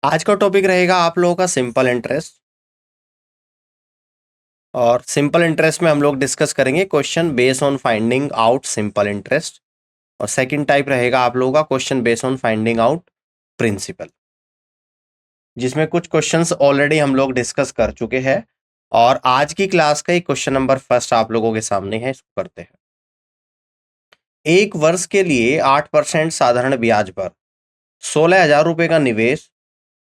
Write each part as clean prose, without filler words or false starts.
आज का टॉपिक रहेगा आप लोगों का सिंपल इंटरेस्ट। और सिंपल इंटरेस्ट में हम लोग डिस्कस करेंगे question based on finding out simple interest. और सेकंड टाइप रहेगा आप लोगों का question based on finding out principal, जिसमें कुछ क्वेश्चंस ऑलरेडी हम लोग डिस्कस कर चुके हैं। और आज की क्लास का एक क्वेश्चन नंबर फर्स्ट आप लोगों के सामने है, इसको करते हैं। एक वर्ष के लिए 8% साधारण ब्याज पर 16,000 रुपए का निवेश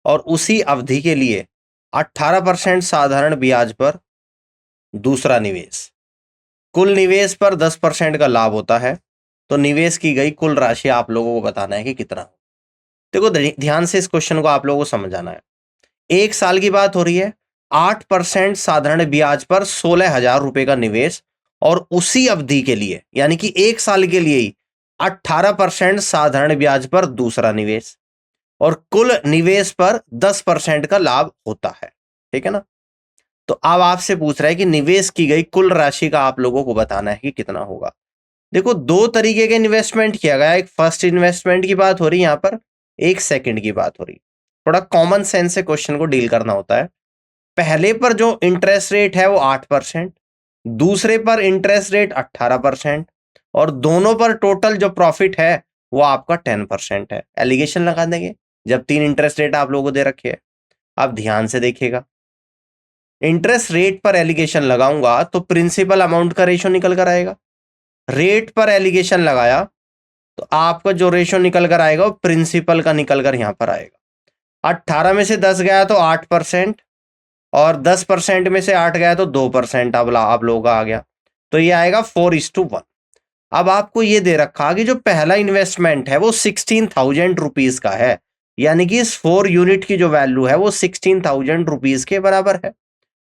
और उसी अवधि के लिए 18% साधारण ब्याज पर दूसरा निवेश, कुल निवेश पर 10% का लाभ होता है। तो निवेश की गई कुल राशि आप लोगों को बताना है कि कितना हो। देखो ध्यान से इस क्वेश्चन को आप लोगों को समझाना है। एक साल की बात हो रही है, 8% साधारण ब्याज पर 16,000 रुपए का निवेश और उसी अवधि के लिए यानी कि एक साल के लिए ही 18% साधारण ब्याज पर दूसरा निवेश और कुल निवेश पर 10% का लाभ होता है। ठीक है ना। तो अब आपसे पूछ रहा है कि निवेश की गई कुल राशि का आप लोगों को बताना है कि कितना होगा। देखो दो तरीके के इन्वेस्टमेंट किया गया, एक फर्स्ट इन्वेस्टमेंट की बात हो रही है यहां पर, एक सेकंड की बात हो रही। थोड़ा कॉमन सेंस से क्वेश्चन को डील करना होता है। पहले पर जो इंटरेस्ट रेट है वो 8%, दूसरे पर इंटरेस्ट रेट 18% और दोनों पर टोटल जो प्रॉफिट है वो आपका 10% है। एलिगेशन लगा देंगे जब तीन इंटरेस्ट रेट आप लोगों को दे रखे हैं। अब ध्यान से देखिएगा, इंटरेस्ट रेट पर एलिगेशन लगाऊंगा तो प्रिंसिपल अमाउंट का रेशियो निकल कर आएगा। रेट पर एलिगेशन लगाया तो आपका जो रेशियो निकल कर आएगा वो प्रिंसिपल का निकल कर यहां पर आएगा। 18 में से 10 गया तो 8% और 10% में से 8 गया तो 2% अब आप लोगों का आ गया। तो ये आएगा 4:1। अब आपको ये दे रखा कि जो पहला इन्वेस्टमेंट है वो 16,000 रुपीज का है, यानी कि इस 4 यूनिट की जो वैल्यू है वो 16,000 रुपीज के बराबर है।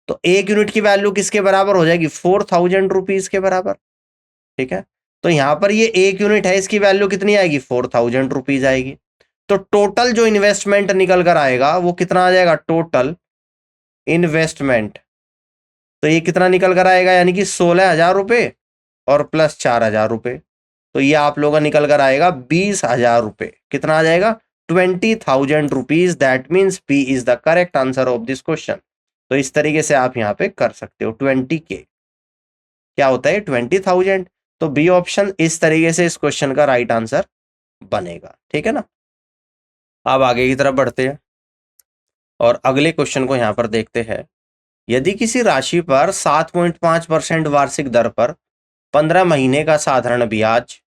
तो एक यूनिट की वैल्यू किसके बराबर हो जाएगी? 4,000 रुपीज के बराबर। ठीक है। तो यहां पर ये एक यूनिट है, इसकी वैल्यू कितनी आएगी? 4,000 रुपीज आएगी। तो टोटल जो इन्वेस्टमेंट निकल कर आएगा वो कितना आ जाएगा? टोटल इन्वेस्टमेंट तो ये कितना निकल कर आएगा? यानी कि 16,000 रुपए और प्लस 4,000 रुपए। तो ये आप लोगों का निकल कर आएगा 20,000 रुपए। कितना आ जाएगा? 20,000 rupees. That means P is the correct answer of this question. तो इस तरीके से आप यहां पे कर सकते हो। 20K क्या होता है? 20,000। तो बी ऑप्शन इस तरीके से इस क्वेश्चन का राइट आंसर बनेगा। ठीक है ना। अब आगे की तरफ बढ़ते हैं और अगले क्वेश्चन को यहां पर देखते हैं। यदि किसी राशि पर 7.5% वार्षिक दर पर 15 महीने का साधारण ब्याज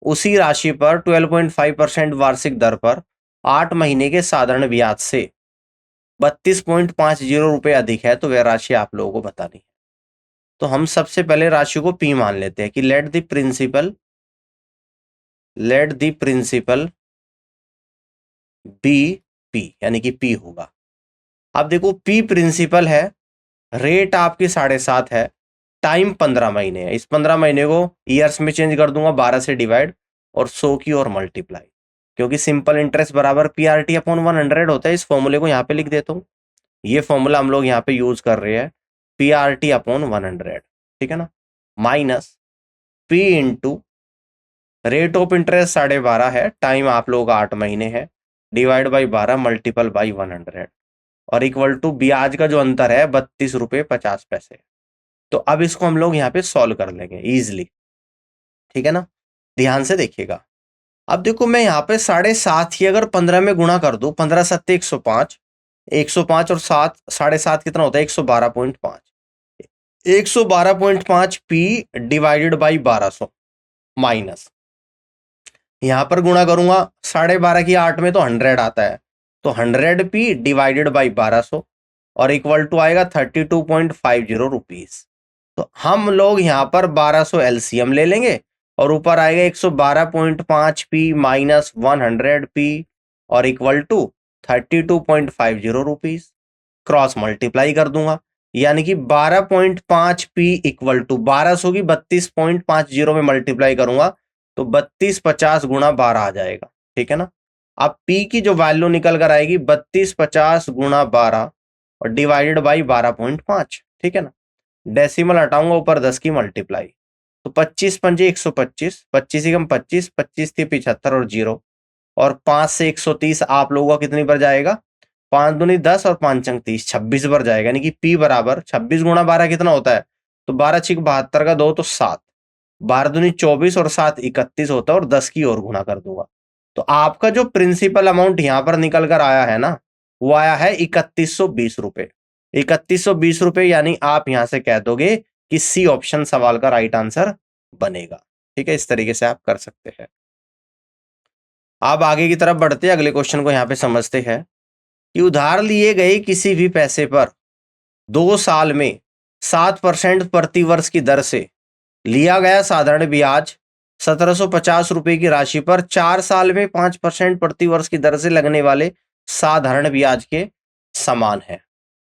उसी राशि पर 12.5% वार्षिक दर पर 8 महीने के साधारण ब्याज से 32.50 रुपए अधिक है, तो वह राशि आप लोगों को बतानी है। तो हम सबसे पहले राशि को पी मान लेते हैं कि let the principal be P, यानी कि पी होगा। अब देखो पी प्रिंसिपल है, रेट आपकी 7.5 है, टाइम 15 महीने है। इस 15 महीने को ईयर्स में चेंज कर दूंगा, 12 से डिवाइड और 100 की और मल्टीप्लाई, क्योंकि सिंपल इंटरेस्ट बराबर PRT अपॉन 100 होता है। इस फॉर्मूले को यहाँ पे लिख देता हूँ। ये फॉर्मूला हम लोग यहाँ पे यूज कर रहे हैं, PRT अपॉन 100। ठीक है ना। Minus P into rate of interest 12.5 है, टाइम आप लोगों का 8 महीने है, डिवाइड बाई 12 मल्टीपल बाई 100 और इक्वल टू ब्याज का जो अंतर है 32.50 रुपए। तो अब इसको हम लोग यहाँ पे सॉल्व कर लेंगे इजिली। ठीक है ना। ध्यान से देखिएगा। अब देखो मैं यहाँ पे 7.5 ही अगर 15 में गुणा कर दूं, 15 सत्ते 105, 105 और 7 7.5 कितना होता है? 112.5। 112.5 पी डिवाइडेड बाई 1200 माइनस, यहां पर गुणा करूंगा 12.5 की 8 में तो 100 आता है, तो 100 पी डिवाइडेड बाई 1200 और इक्वल टू आएगा 32.50 रुपीज। तो हम लोग यहां पर 1200 एलसीएम ले लेंगे और ऊपर आएगा 112.5 पी माइनस 100 पी और equal to 32.50 rupees. Cross multiply कर दूंगा, यानी कि 12.5 पी इक्वल टू 1200 की 32.50 में मल्टीप्लाई करूंगा तो 3250 गुणा 12 आ जाएगा। ठीक है ना। अब पी की जो वैल्यू निकल कर आएगी 3250 गुणा 12 और डिवाइडेड बाई 12.5। ठीक है ना। डेसिमल हटाऊंगा, ऊपर 10 की मल्टीप्लाई, तो 25 पंजे 125, 25 एकम 25, 25 थी 75 और 0 और 5 से 130 आप लोगों का कितनी पर जाएगा? 5 दूनी 10 और 5 अंक 30, 26 बार जाएगा। यानी कि P बराबर 26 गुणा 12 कितना होता है? तो 12 छिक 72 का 2 तो 7, 12 दूनी 24 और 7 31 होता है, और 10 की और गुणा कर दूंगा। तो आपका जो प्रिंसिपल अमाउंट यहां पर निकल कर आया है ना, वो आया है 3120 रुपए। 3120 रुपए, यानी आप यहां से कह दोगे कि सी ऑप्शन सवाल का राइट आंसर बनेगा। ठीक है, इस तरीके से आप कर सकते हैं। आप आगे की तरफ बढ़ते हैं, अगले क्वेश्चन को यहां पे समझते हैं कि उधार लिए गए किसी भी पैसे पर 2 साल में 7% प्रति वर्ष की दर से लिया गया साधारण ब्याज 1750 रुपए की राशि पर 4 साल में 5% प्रति वर्ष की दर से लगने वाले साधारण ब्याज के समान है,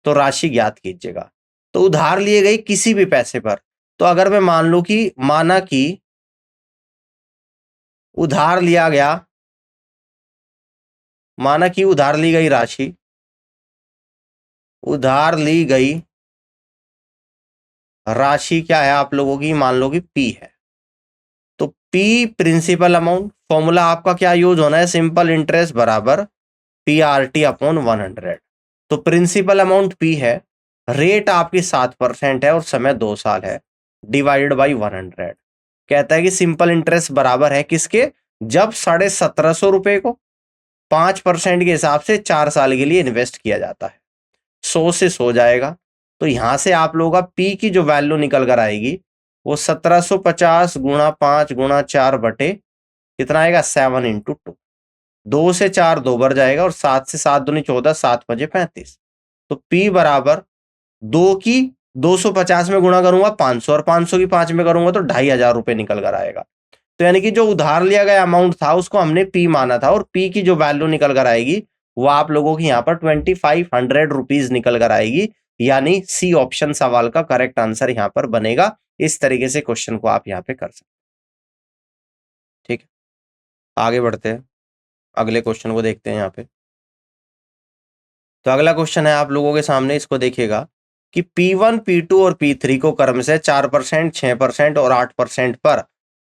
तो राशि ज्ञात कीजिएगा। तो उधार लिए गए किसी भी पैसे पर, तो अगर मैं मान लूं कि माना कि उधार लिया गया, माना कि उधार ली गई राशि, उधार ली गई राशि क्या है आप लोगों की, मान लो कि P है। तो P प्रिंसिपल अमाउंट, फॉर्मूला आपका क्या यूज होना है, सिंपल इंटरेस्ट बराबर PRT अपॉन 100। तो प्रिंसिपल अमाउंट P है, रेट आपकी 7% है और समय 2 साल है, डिवाइडेड बाई 100। कहता है कि सिंपल इंटरेस्ट बराबर है किसके, जब 1750 रुपए को 5% के हिसाब से 4 साल के लिए इन्वेस्ट किया जाता है। 100 से 100 जाएगा, तो यहां से आप लोगों का P की जो वैल्यू निकल कर आएगी वो 1750 गुणा 5 गुणा 4 बटे कितना आएगा, 7 इंटू 2। 2 से 4 2 बार जाएगा, और 7 से 7 दूनी 14, 7 5 35। तो P बराबर 2 की 250 में गुणा करूंगा 500, और 500 की 5 में करूंगा तो 2500 रुपए निकल कर आएगा। तो यानी कि जो उधार लिया गया अमाउंट था उसको हमने P माना था, और P की जो वैल्यू निकल कर आएगी वो आप लोगों की यहाँ पर 2500 रुपीज निकल कर आएगी। यानी सी ऑप्शन सवाल का करेक्ट आंसर यहाँ पर बनेगा। इस तरीके से क्वेश्चन को आप यहाँ पे कर सकते हैं। ठीक है, आगे बढ़ते हैं, अगले क्वेश्चन को देखते हैं यहाँ पे। तो अगला क्वेश्चन है आप लोगों के सामने, इसको देखिएगा कि P1, P2 और P3 को क्रम से 4%, 6% और 8% पर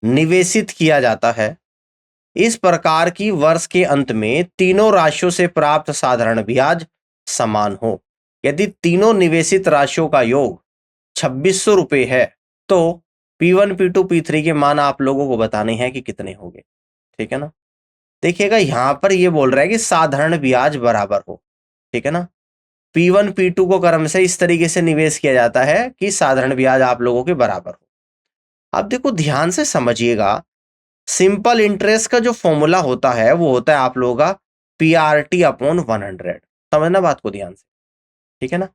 निवेशित किया जाता है। इस प्रकार की वर्ष के अंत में तीनों राशियों से प्राप्त साधारण ब्याज समान हो। यदि तीनों निवेशित राशियों का योग 2600 रुपए है, तो P1, P2, P3 के मान आप लोगों को बताने हैं कि कितने होंगे। ठीक है ना, देखिएगा यहां पर ये बोल रहा है कि साधारण ब्याज बराबर हो। ठीक है ना, P1, P2 को क्रम से इस तरीके से निवेश किया जाता है कि साधारण ब्याज आप लोगों के बराबर हो। अब देखो ध्यान से समझिएगा, सिंपल इंटरेस्ट का जो फॉर्मूला होता है वो होता है आप लोगों का PRT अपॉन 100। समझना बात को ध्यान से। ठीक है ना,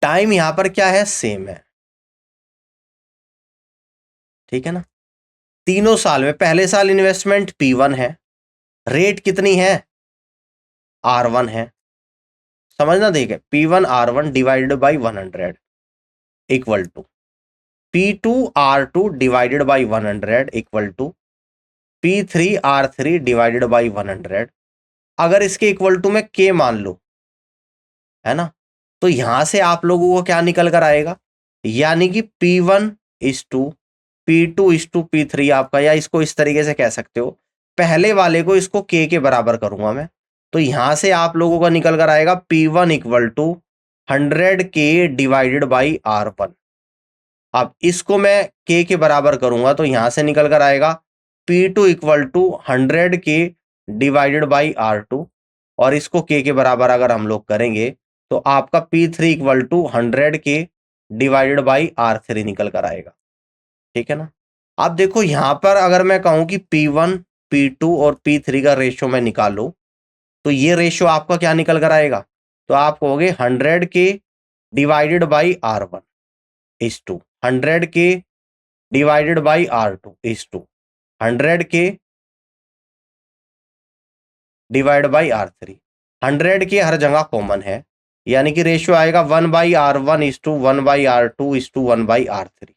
टाइम यहां पर क्या है, सेम है। ठीक है ना, तीनों साल में पहले साल इन्वेस्टमेंट P1 है, रेट कितनी है, R1 है। समझना, देखिए P1 R1 divided by 100 equal to P2 R2 divided by 100 equal to P3 R3 divided by 100। अगर इसके इक्वल टू में K मान लो, है ना, तो यहां से आप लोगों को क्या निकल कर आएगा, यानी कि P1 is to P2 is to P3 आपका, या इसको इस तरीके से कह सकते हो, पहले वाले को इसको K के बराबर करूंगा मैं, तो यहां से आप लोगों का निकल कर आएगा P1 equal to 100K divided by R1। अब इसको मैं K के बराबर करूंगा तो यहां से निकल कर आएगा P2 equal to 100K divided by R2, और इसको K के बराबर अगर हम लोग करेंगे तो आपका P3 equal to 100K divided by R3 निकल कर आएगा। ठीक है ना, अब देखो यहां पर अगर मैं कहूं कि P1, P2 और P3 का रेशियो मैं निकालू, तो ये रेशियो आपका क्या निकल कर आएगा, तो आप कहोगे 100K divided by R1 is to 100K divided by R2 is to 100K divide by R3। 100K हर जगह कॉमन है, यानी कि रेशियो आएगा 1/R1 is to 1/R2 is to 1/R3।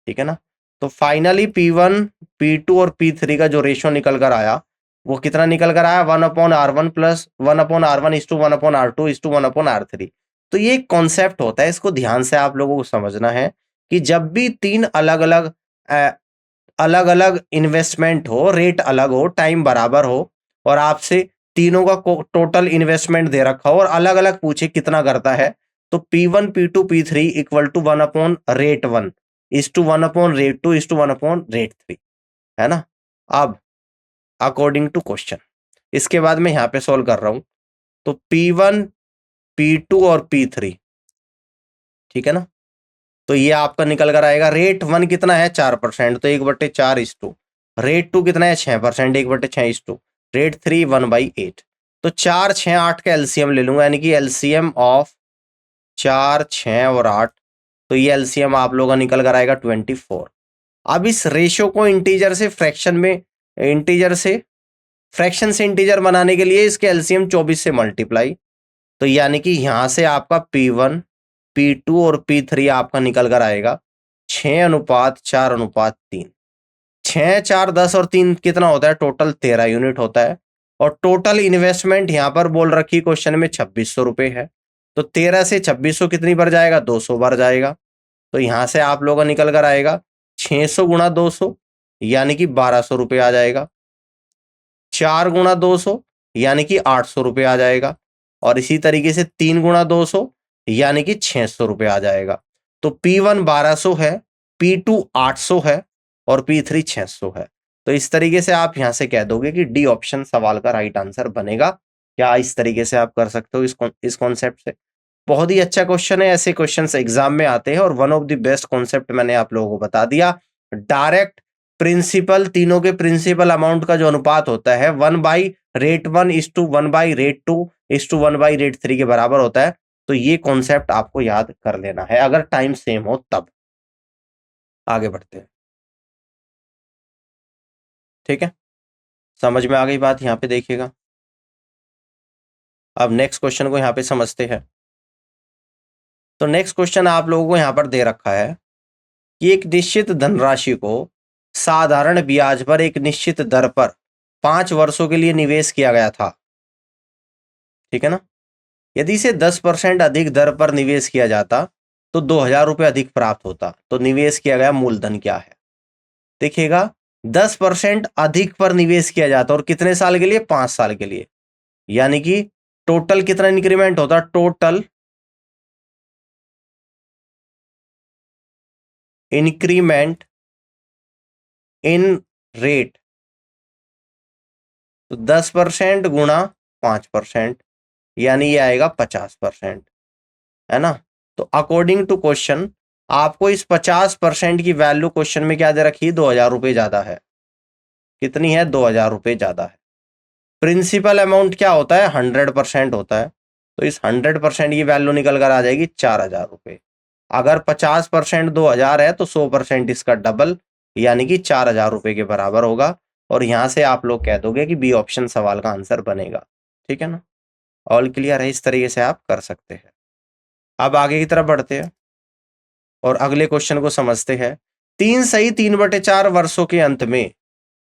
ठीक है ना, तो फाइनली P1, P2 और P3 का जो रेशियो निकल कर आया वो कितना निकल कर आया, 1/R1 plus 1/R1 is to 1/R2 is to 1/R3। तो ये एक कॉन्सेप्ट होता है, इसको ध्यान से आप लोगों को समझना है कि जब भी तीन अलग अलग इन्वेस्टमेंट हो, रेट अलग हो, टाइम बराबर हो, और आपसे तीनों का टोटल इन्वेस्टमेंट दे रखा हो और अलग अलग पूछे कितना करता है, तो P1 P2 P3 equal to 1/rate 1 is to 1/rate 2 is to 1/rate 3, है ना। अब अकॉर्डिंग टू क्वेश्चन, इसके बाद मैं यहाँ पे सोल्व कर रहा हूं, तो P1 P2 और P3, ठीक है ना। तो ये आपका निकल कर आएगा, रेट 1 कितना है 4%, तो 1/4 इज टू, रेट 2 कितना है 6%, 1/6 इज टू, रेट 3 1/8। तो 4 6 8 का एलसीएम ले लूंगा, यानी कि एलसीएम ऑफ 4 6 और 8, तो ये एलसीएम आप लोगों का निकल कर आएगा 24। अब इस रेशियो को इंटीजर से फ्रैक्शन में, इंटीजर से फ्रैक्शन से इंटीजर बनाने के लिए इसके एलसीएम 24 से मल्टीप्लाई, तो यानी कि यहां से आपका P1 P2 और P3 आपका निकल कर आएगा 6:4:3। 6 4 10 और 3 कितना होता है, टोटल 13 यूनिट होता है। और टोटल इन्वेस्टमेंट यहां पर बोल रखी क्वेश्चन में 2600 रुपए है, तो 13 से 2600 कितनी बार जाएगा, 200 बार जाएगा। तो यहां से आप लोगों का निकल कर आएगा 600 गुणा 200 यानी कि 1200 रुपये आ जाएगा, 4 गुणा 200 यानी कि 800 रुपये आ जाएगा, और इसी तरीके से 3 गुणा 200 यानी कि 600 रुपये आ जाएगा। तो P1 1200 है, P2 800 है और P3 600 है। तो इस तरीके से आप यहां से कह दोगे कि डी ऑप्शन सवाल का राइट आंसर बनेगा। क्या इस तरीके से आप कर सकते हो इस कॉन्सेप्ट से? बहुत ही अच्छा क्वेश्चन है, ऐसे क्वेश्चंस एग्जाम में आते हैं और one of the best concept मैंने आप लोगों को बता दिया। डायरेक्ट प्रिंसिपल, तीनों के प्रिंसिपल अमाउंट का जो अनुपात होता है 1/rate 1 is to 1/rate 2 is to 1/rate 3 के बराबर होता है। तो ये कॉन्सेप्ट आपको याद कर लेना है अगर टाइम सेम हो तब। आगे बढ़ते हैं, ठीक है, समझ में आ गई बात, यहां पे देखिएगा। अब नेक्स्ट क्वेश्चन को यहां पे समझते हैं। तो नेक्स्ट क्वेश्चन आप लोगों को यहां पर दे रखा है कि एक निश्चित धनराशि को साधारण ब्याज पर एक निश्चित दर पर 5 वर्षों के लिए निवेश किया गया था, ठीक है ना। यदि इसे 10% अधिक दर पर निवेश किया जाता तो 2000 रुपये अधिक प्राप्त होता। तो निवेश किया गया मूलधन क्या है, देखिएगा 10% अधिक पर निवेश किया जाता और कितने साल के लिए, 5 साल के लिए, यानी कि टोटल कितना इंक्रीमेंट होता, टोटल इंक्रीमेंट इन रेट, तो 10% गुणा 5% यानी ये आएगा 50%, है ना। तो अकॉर्डिंग टू क्वेश्चन आपको इस 50% की वैल्यू क्वेश्चन में क्या दे रखी है, 2000 रुपये ज्यादा है। कितनी है, 2000 रुपये ज्यादा है। प्रिंसिपल अमाउंट क्या होता है, 100% होता है, तो इस 100% की वैल्यू निकल कर आ जाएगी 4000 रुपये। अगर 50% 2000 है तो 100% इसका डबल यानी कि 4000 रुपये के बराबर होगा। और यहां से आप लोग कह दोगे कि बी ऑप्शन सवाल का आंसर बनेगा, ठीक है ना। ऑल क्लियर है, इस तरीके से आप कर सकते हैं। अब आगे की तरफ बढ़ते हैं और अगले क्वेश्चन को समझते हैं। 3 सही 3/4 वर्षों के अंत में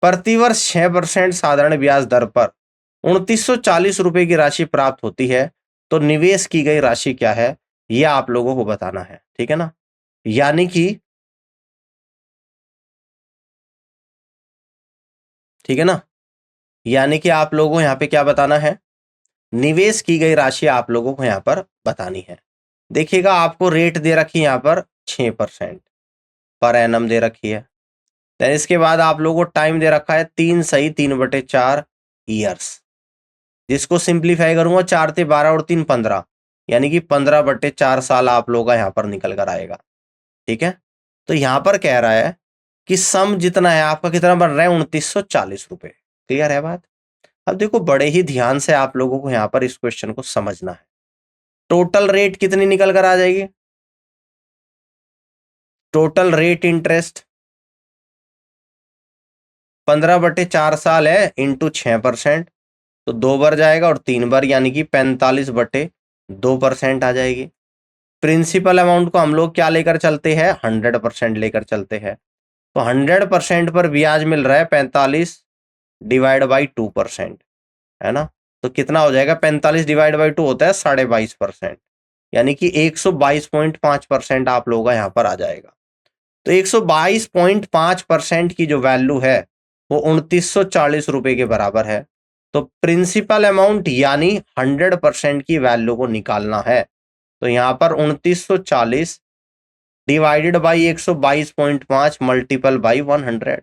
प्रतिवर्ष 6% साधारण ब्याज दर पर 2940 रुपए की राशि प्राप्त होती है। तो निवेश की गई राशि क्या है, यह आप लोगों को बताना है, ठीक है ना। यानी कि, ठीक है ना, यानी कि आप लोगों को यहां पे क्या बताना है, निवेश की गई राशि आप लोगों को यहां पर बतानी है। देखिएगा आपको रेट दे रखी है यहां पर 6% पर एनम दे रखी है। देन इसके बाद आप लोगों को टाइम दे रखा है 3 सही 3/4 ईयर्स, जिसको सिंप्लीफाई करूंगा 4 से 12 और 3 15 यानी कि 15/4 साल आप लोगों का यहां पर निकल कर आएगा, ठीक है। तो यहां पर कह रहा है कि सम जितना है आपका कितना बन रहा है, 2940 रुपए। क्लियर है बात। अब देखो बड़े ही ध्यान से आप लोगों को यहां पर इस क्वेश्चन को समझना है। टोटल रेट कितनी निकल कर आ जाएगी, टोटल रेट इंटरेस्ट 15/4 साल है इंटू 6%, तो 2 बार जाएगा और 3 बार यानी कि 45/2% आ जाएगी। प्रिंसिपल अमाउंट को हम लोग क्या लेकर चलते हैं, 100% लेकर चलते हैं। तो 100% पर ब्याज मिल रहा है 45/2%, है ना। तो कितना हो जाएगा, 45/2 होता है 22.5%, यानी कि 122.5% आप लोगों का यहां पर आ जाएगा। तो 122.5% की जो वैल्यू है वो 2940 रुपए के बराबर है। तो प्रिंसिपल अमाउंट यानी 100% की वैल्यू को निकालना है। तो यहां पर 2940 divided by 122.5 multiple by 100।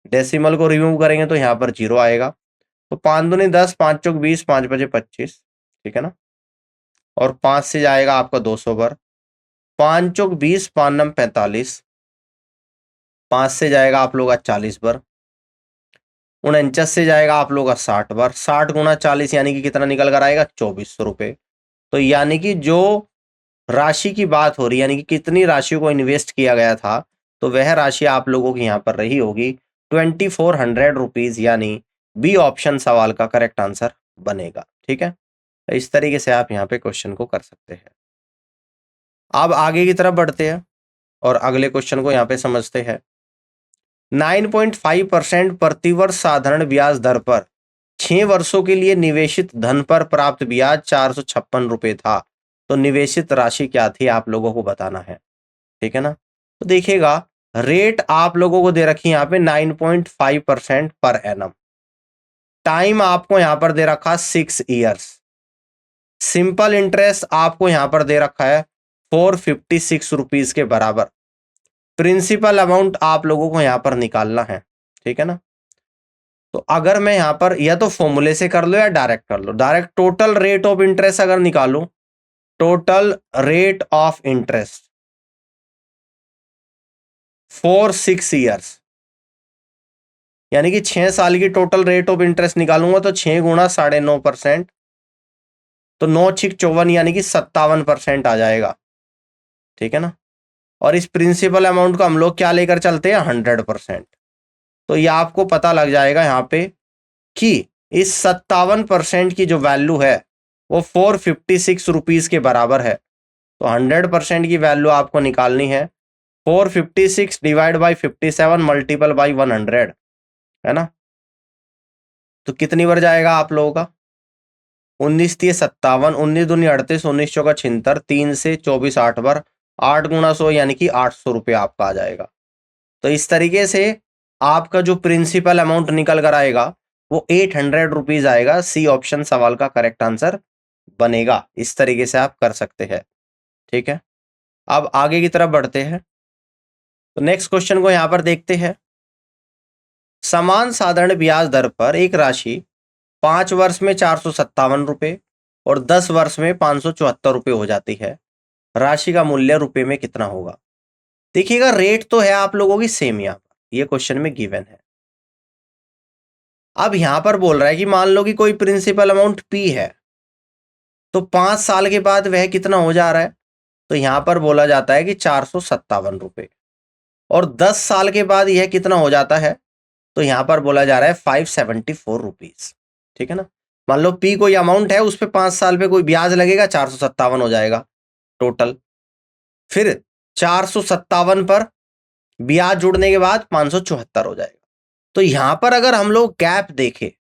Decimal को रिमूव करेंगे तो यहाँ पर 0 आएगा। तो 5 दूनी 10, 5 चौक 20, 5 बजे 25, ठीक है ना। और 5 से जाएगा आपका 200 बार, 5 चौक 20, 5 नम 45, 5 से जाएगा आप लोग का 40 बार, 49 से जाएगा आप लोग का 60 बार, 60 गुना 40 यानी कि कितना निकल कर आएगा 2400 रुपये। तो यानी कि जो राशि की बात हो रही है, यानी कि कितनी राशि को इन्वेस्ट किया गया था, तो वह राशि आप लोगों की यहाँ पर रही होगी 2400 रुपीज, यानी बी ऑप्शन सवाल का करेक्ट आंसर बनेगा। ठीक है, तो इस तरीके से आप यहाँ पे क्वेश्चन को कर सकते हैं। अब आगे की तरफ बढ़ते हैं और अगले क्वेश्चन को यहाँ पे समझते हैं। 9.5% प्रतिवर्ष साधारण ब्याज दर पर 6 वर्षों के लिए निवेशित धन पर प्राप्त ब्याज 456 रुपए था। तो निवेशित राशि क्या थी आप लोगों को बताना है। ठीक है ना। तो देखिएगा, रेट आप लोगों को दे रखी यहाँ पे 9.5% पर एनम। टाइम आपको यहां पर दे रखा 6 ईयर्स। सिंपल इंटरेस्ट आपको यहां पर दे रखा है 456 रुपीज के बराबर। प्रिंसिपल अमाउंट आप लोगों को यहां पर निकालना है। ठीक है ना। तो अगर मैं यहां पर या तो फॉर्मूले से कर लो या डायरेक्ट कर लो। Direct total rate of interest अगर निकालो, total rate of interest for 6 years, यानी कि 6 साल की टोटल रेट ऑफ इंटरेस्ट निकालूंगा तो 6 गुणा 9.5%, तो 9 6 54 यानी कि 57% आ जाएगा। ठीक है ना। और इस प्रिंसिपल अमाउंट को हम लोग क्या लेकर चलते हैं 100%। तो ये आपको पता लग जाएगा यहाँ पे कि इस 57% की जो वैल्यू है वो 456 रुपीज के बराबर है। तो 100% की वैल्यू आपको निकालनी है 456 डिवाइड बाई 57 मल्टीपल बाई 100, है ना। तो कितनी बार जाएगा आप लोगों का 19 3 57, 19 दूनी 38, 19 चौका 76, 3 से 24 8 बार, 8 गुना 100 यानी कि 800 रुपये आपका आ जाएगा। तो इस तरीके से आपका जो प्रिंसिपल अमाउंट निकल कर आएगा वो 800 रुपीज आएगा। सी ऑप्शन सवाल का करेक्ट आंसर बनेगा। इस तरीके से आप कर सकते हैं। ठीक है, अब आगे की तरफ बढ़ते हैं। तो नेक्स्ट क्वेश्चन को यहां पर देखते हैं। समान साधारण ब्याज दर पर एक राशि 5 वर्ष में 457 रुपये और 10 वर्ष में 574 रुपये हो जाती है। राशि का मूल्य रुपए में कितना होगा। देखिएगा, रेट तो है आप लोगों की सेम, यहां पर ये क्वेश्चन में गिवन है। अब यहां पर बोल रहा है कि मान लो कि कोई प्रिंसिपल अमाउंट पी है, तो 5 साल के बाद वह कितना हो जा रहा है। तो यहां पर बोला जाता है कि 457 रुपये। और 10 साल के बाद यह कितना हो जाता है, तो यहां पर बोला जा रहा है 574 रुपीज। ठीक है ना। मान लो पी कोई अमाउंट है, उस पर 5 साल पे कोई ब्याज लगेगा, 457 हो जाएगा टोटल। फिर 457 पर ब्याज जुड़ने के बाद 574 हो जाएगा। तो यहां पर अगर हम लोग गैप देखें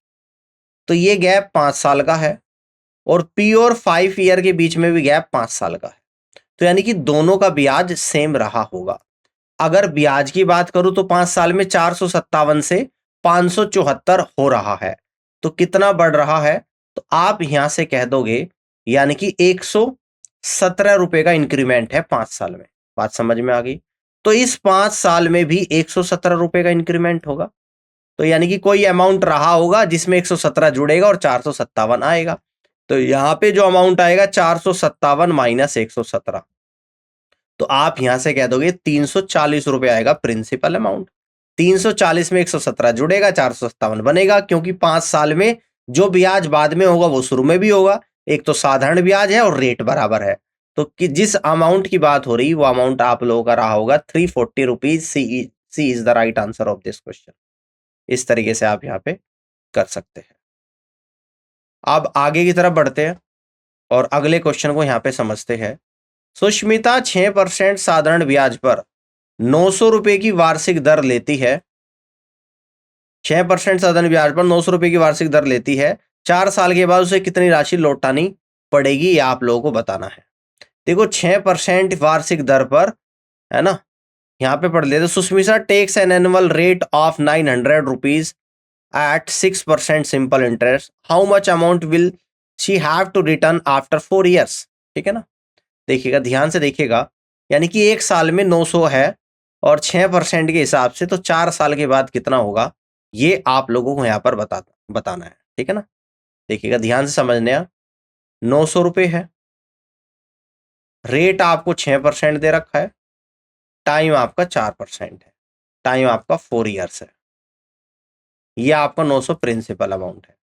तो ये गैप 5 साल का है और पी और 5 ईयर के बीच में भी गैप 5 साल का है। तो यानी कि दोनों का ब्याज सेम रहा होगा। अगर ब्याज की बात करूं तो 5 साल में 457 से 574 हो रहा है, तो कितना बढ़ रहा है, तो आप यहां से कह दोगे यानी कि 117 रुपए का इंक्रीमेंट है 5 साल में। बात समझ में आ गई। तो इस 5 साल में भी 117 रुपए का इंक्रीमेंट होगा। तो यानी कि कोई अमाउंट रहा होगा जिसमें 117 जुड़ेगा और 457 आएगा। तो यहां पे जो अमाउंट आएगा 457 माइनस 117, तो आप यहां से कह दोगे 340 रुपए आएगा प्रिंसिपल अमाउंट। 340 में 117 जुड़ेगा, 457 बनेगा, क्योंकि 5 साल में जो ब्याज बाद में होगा वो शुरू में भी होगा। एक तो साधारण ब्याज है और रेट बराबर है। तो कि जिस अमाउंट की बात हो रही वो अमाउंट आप लोगों का रहा होगा 340 rupees. C is the right answer of this question. इस तरीके से आप यहाँ पे कर सकते हैं। अब आगे की तरफ बढ़ते हैं और अगले क्वेश्चन को यहाँ पे समझते हैं। सुष्मिता 6% साधारण ब्याज पर 900 रुपए की वार्षिक दर लेती है। 6% साधारण ब्याज पर 900 रुपए की वार्षिक दर लेती है। 4 साल के बाद उसे कितनी राशि लौटानी पड़ेगी, ये आप लोगों को बताना है। देखो, 6% वार्षिक दर पर, है ना, यहाँ पे पढ़ लेते। Sushmita takes an annual rate of 900 rupees at 6% simple interest, how much amount will she have to return after 4 years? ठीक है ना, देखिएगा ध्यान से देखिएगा, यानी कि एक साल में 900 है और 6% के हिसाब से तो 4 साल के बाद कितना होगा, ये आप लोगों को यहाँ पर बताना है। ठीक है ना, देखिएगा ध्यान से समझने, 900 रुपये है, रेट आपको 6% दे रखा है, टाइम आपका 4% है, टाइम आपका 4 ईयर्स है, ये आपका 900 प्रिंसिपल अमाउंट है।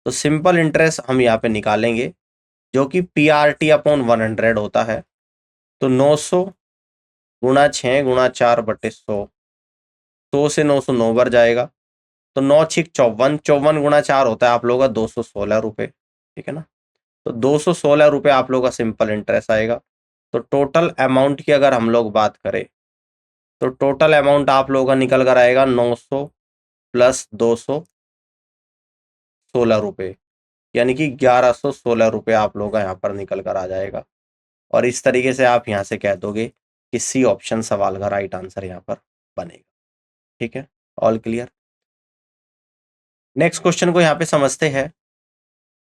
तो सिंपल इंटरेस्ट हम यहाँ पे निकालेंगे जो कि PRT अपॉन 100 होता है। तो 900 गुणा 6 गुणा 4/100, 100 से 900 9 बार जाएगा, तो 9 6 54, 54 गुणा 4 होता है आप लोगों का 216 रुपये। ठीक है ना, तो 216 रुपये आप लोगों का सिंपल इंटरेस्ट आएगा। तो टोटल अमाउंट की अगर हम लोग बात करें तो टोटल अमाउंट आप लोगों का निकल कर आएगा 900 प्लस 216 रुपये, यानी कि 1116 रुपये आप लोगों का यहाँ पर निकल कर आ जाएगा। और इस तरीके से आप यहाँ से कह दोगे कि सी ऑप्शन सवाल का राइट आंसर यहाँ पर बनेगा। ठीक है, ऑल क्लियर। नेक्स्ट क्वेश्चन को यहाँ पे समझते हैं।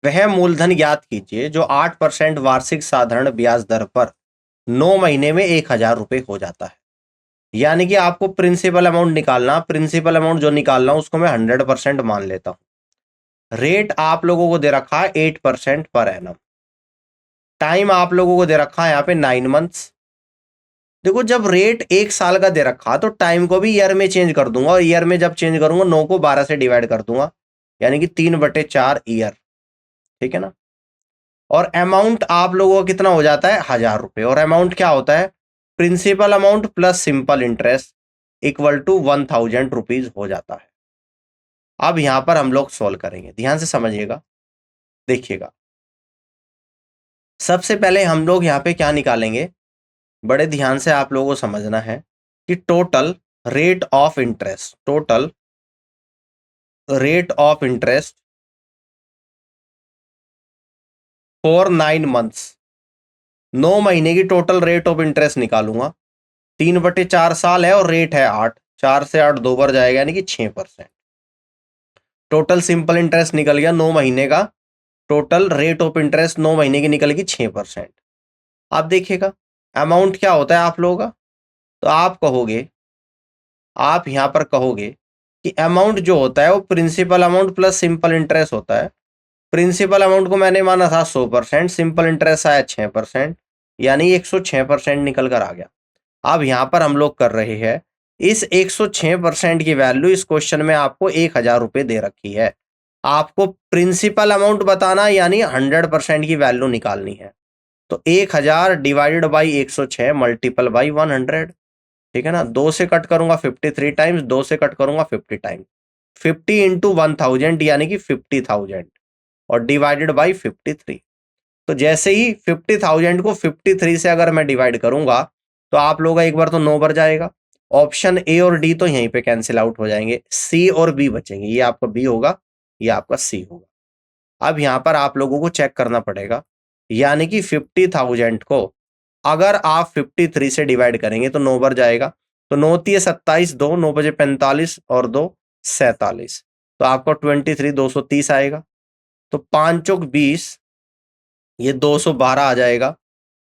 वह मूलधन ज्ञात कीजिए जो 8% वार्षिक साधारण ब्याज दर पर 9 महीने में 1000 रुपये हो जाता है। यानी कि आपको प्रिंसिपल अमाउंट निकालना, प्रिंसिपल अमाउंट जो निकालना उसको मैं 100% मान लेता हूं। रेट आप लोगों को दे रखा है 8% पर एनम, टाइम आप लोगों को दे रखा है यहाँ पे 9 मंथ्स। देखो जब रेट 1 साल का दे रखा तो टाइम को भी ईयर में चेंज कर दूंगा, और ईयर में जब चेंज करूंगा 9 को 12 से डिवाइड कर दूंगा, यानी कि 3/4 ईयर। ठीक है ना, और अमाउंट आप लोगों का कितना हो जाता है 1000 रुपये, और अमाउंट क्या होता है principal amount plus simple interest equal to 1000 rupees हो जाता है। अब यहां पर हम लोग सॉल्व करेंगे, ध्यान से समझिएगा। देखिएगा सबसे पहले हम लोग यहाँ पे क्या निकालेंगे, बड़े ध्यान से आप लोगों को समझना है कि total rate of interest, total rate of interest for 9 months, 9 महीने की टोटल रेट ऑफ इंटरेस्ट निकालूंगा। 3/4 साल है और रेट है 8, 4 से 8 2 बार जाएगा, यानी कि 6%। टोटल सिंपल इंटरेस्ट निकल गया 9 महीने का, टोटल रेट ऑफ इंटरेस्ट 9 महीने की निकल गई 6%। आप देखिएगा अमाउंट क्या होता है आप लोगों का, तो आप कहोगे, आप यहां पर कहोगे कि अमाउंट जो होता है वो principal amount plus simple interest होता है। प्रिंसिपल अमाउंट को मैंने माना था 100%, सिंपल इंटरेस्ट आया 6%, यानी 106% निकल कर आ गया। अब यहां पर हम लोग कर रहे हैं, इस 106% की वैल्यू इस क्वेश्चन में आपको 1000 रुपये दे रखी है। आपको प्रिंसिपल अमाउंट बताना, यानी 100% की वैल्यू निकालनी है। तो 1000 डिवाइडेड बाई 106 मल्टीपल बाई 100। ठीक है ना, 2 से कट करूंगा 53 टाइम्स, 2 से कट करूंगा 50 टाइम्स, 50 इंटू 1000 यानी कि 50,000 और डिवाइडेड बाई 53। तो जैसे ही 50,000 को 53 से अगर मैं डिवाइड करूंगा तो आप लोग एक बार तो 9 बार जाएगा, ऑप्शन ए और डी तो यहीं पे कैंसिल आउट हो जाएंगे, सी और बी बचेंगे, ये आपका बी होगा, ये आपका सी होगा। अब यहां पर आप लोगों को चेक करना पड़ेगा, यानी कि 50,000 को अगर आप 53 से डिवाइड करेंगे तो 9 बार जाएगा, तो 9 × 27, 2 9 बजे 45 और 2 47, तो आपका 23 230 आएगा। तो 5 चौक 20, ये 212 आ जाएगा,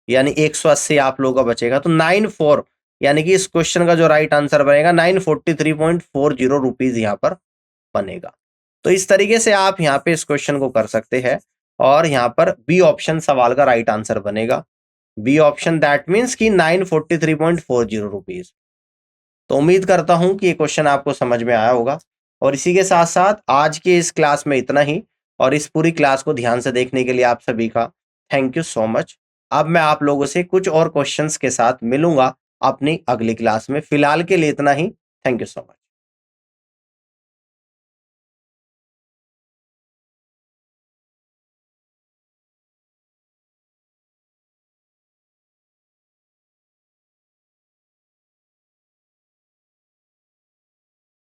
यानी 180 आप लोगों का बचेगा। तो 94, यानी कि इस क्वेश्चन का जो राइट आंसर बनेगा 943.40 रुपीज यहाँ पर बनेगा। तो इस तरीके से आप यहाँ पे इस क्वेश्चन को कर सकते हैं, और यहाँ पर बी ऑप्शन सवाल का राइट आंसर बनेगा। बी ऑप्शन दैट मीन्स कि 943.40 रुपीज। तो उम्मीद करता हूं कि ये क्वेश्चन आपको समझ में आया होगा, और इसी के साथ साथ आज के इस क्लास में इतना ही, और इस पूरी क्लास को ध्यान से देखने के लिए आप सभी का थैंक यू सो मच। अब मैं आप लोगों से कुछ और क्वेश्चंस के साथ मिलूंगा अपनी अगली क्लास में, फिलहाल के लिए इतना ही। Thank you so much.